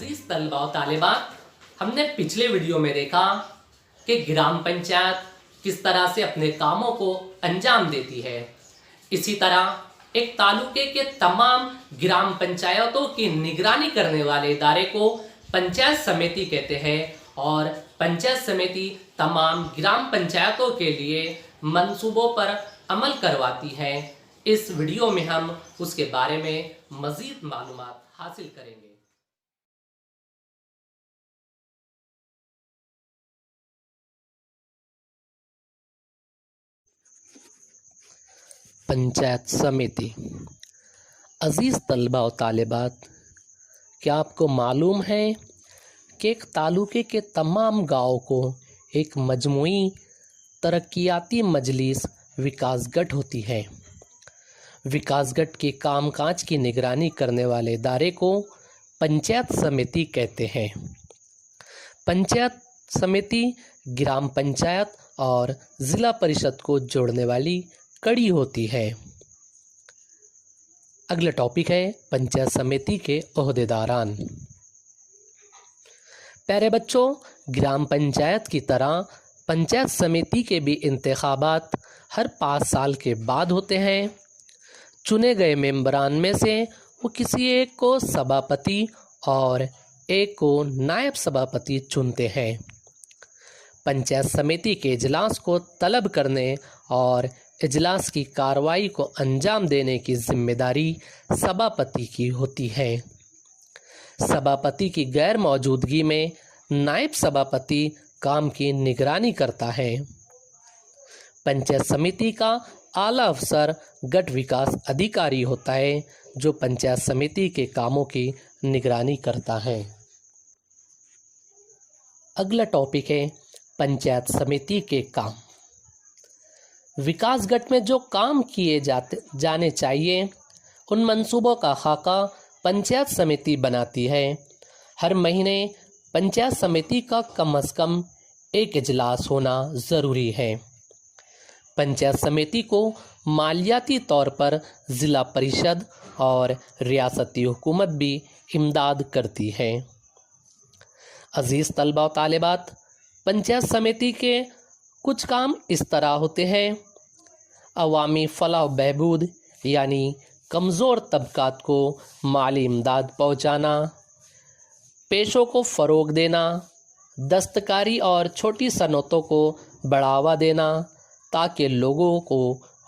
अजीज तलबा और तालिबात, हमने पिछले वीडियो में देखा कि ग्राम पंचायत किस तरह से अपने कामों को अंजाम देती है। इसी तरह एक तालुके के तमाम ग्राम पंचायतों की निगरानी करने वाले इदारे को पंचायत समिति कहते हैं और पंचायत समिति तमाम ग्राम पंचायतों के लिए मंसूबों पर अमल करवाती है। इस वीडियो में हम उसके बारे में मज़ीद मालूमात हासिल करेंगे। पंचायत समिति। अजीज़ तलबा और तालिबात, क्या आपको मालूम है कि एक तालुके के तमाम गाँव को एक मजमूई तरक्याती मजलिस विकासगठ होती है। विकासगठ के कामकाज की निगरानी करने वाले इदारे को पंचायत समिति कहते हैं। पंचायत समिति ग्राम पंचायत और ज़िला परिषद को जोड़ने वाली कड़ी होती है। अगला टॉपिक है पंचायत समिति के ओहदेदारान। प्यारे बच्चों, ग्राम पंचायत की तरह पंचायत समिति के भी इंतखाबात हर 5 साल के बाद होते हैं। चुने गए मेंबरान में से वो किसी एक को सभापति और एक को नायब सभापति चुनते हैं। पंचायत समिति के इजलास को तलब करने और इजलास की कार्रवाई को अंजाम देने की जिम्मेदारी सभापति की होती है। सभापति की गैर मौजूदगी में नायब सभापति काम की निगरानी करता है। पंचायत समिति का आला अफसर गठ विकास अधिकारी होता है जो पंचायत समिति के कामों की निगरानी करता है। अगला टॉपिक है पंचायत समिति के काम। विकास गठ में जो काम किए जाने चाहिए उन मंसूबों का खाका पंचायत समिति बनाती है। हर महीने पंचायत समिति का कम से कम एक इजलास होना ज़रूरी है। पंचायत समिति को मालियाती तौर पर ज़िला परिषद और रियासती हुकूमत भी इमदाद करती है। अजीज़ तलबा और तालिबात, पंचायत समिति के कुछ काम इस तरह होते हैं। अवामी फलाह व बहबूद यानी कमज़ोर तबकात को माली इमदाद पहुँचाना, पेशों को फ़रोग देना, दस्तकारी और छोटी सनतों को बढ़ावा देना ताकि लोगों को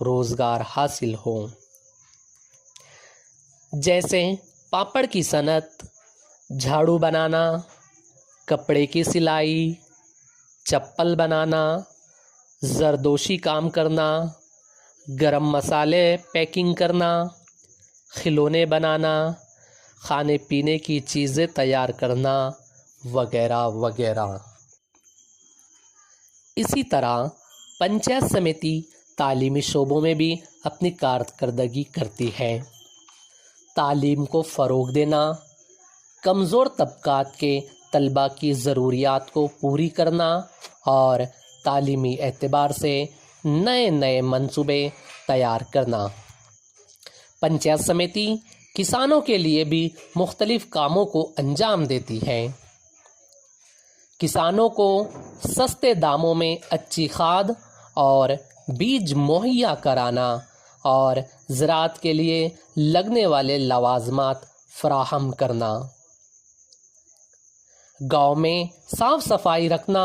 रोज़गार हासिल हो, जैसे पापड़ की सनत, झाड़ू बनाना, कपड़े की सिलाई, चप्पल बनाना, जरदोशी काम करना, गरम मसाले पैकिंग करना, खिलौने बनाना, खाने पीने की चीज़ें तैयार करना वगैरह वगैरह। इसी तरह पंचायत समिति तालीमी शोबों में भी अपनी कारकर्दगी करती है। तालीम को फ़रोग देना, कमज़ोर तबकात के तलबा की ज़रूरियात को पूरी करना और तालीमी एतबार से नए नए मंसूबे तैयार करना। पंचायत समिति किसानों के लिए भी मुख्तलिफ़ कामों को अंजाम देती है। किसानों को सस्ते दामों में अच्छी खाद और बीज मुहैया कराना और ज़राअत के लिए लगने वाले लवाज़मात फ़राहम करना। गाँव में साफ़ सफाई रखना,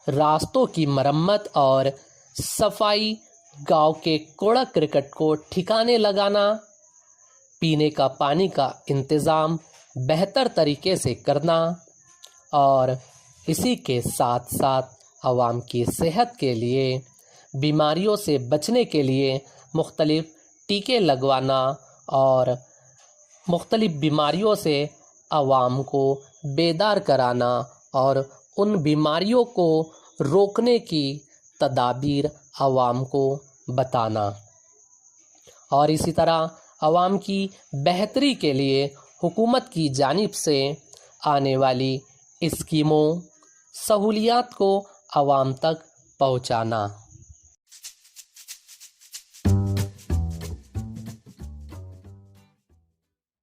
रास्तों की मरम्मत और सफाई, गाँव के कूड़ा करकट को ठिकाने लगाना, पीने का पानी का इंतज़ाम बेहतर तरीके से करना और इसी के साथ साथ आवाम की सेहत के लिए, बीमारियों से बचने के लिए मुख्तलिफ़ टीके लगवाना और मुख्तलिफ़ बीमारियों से आवाम को बेदार कराना और उन बीमारियों को रोकने की तदाबीर आवाम को बताना और इसी तरह आवाम की बेहतरी के लिए हुकूमत की जानिब से आने वाली स्कीमों, सहूलियात को आवाम तक पहुँचाना।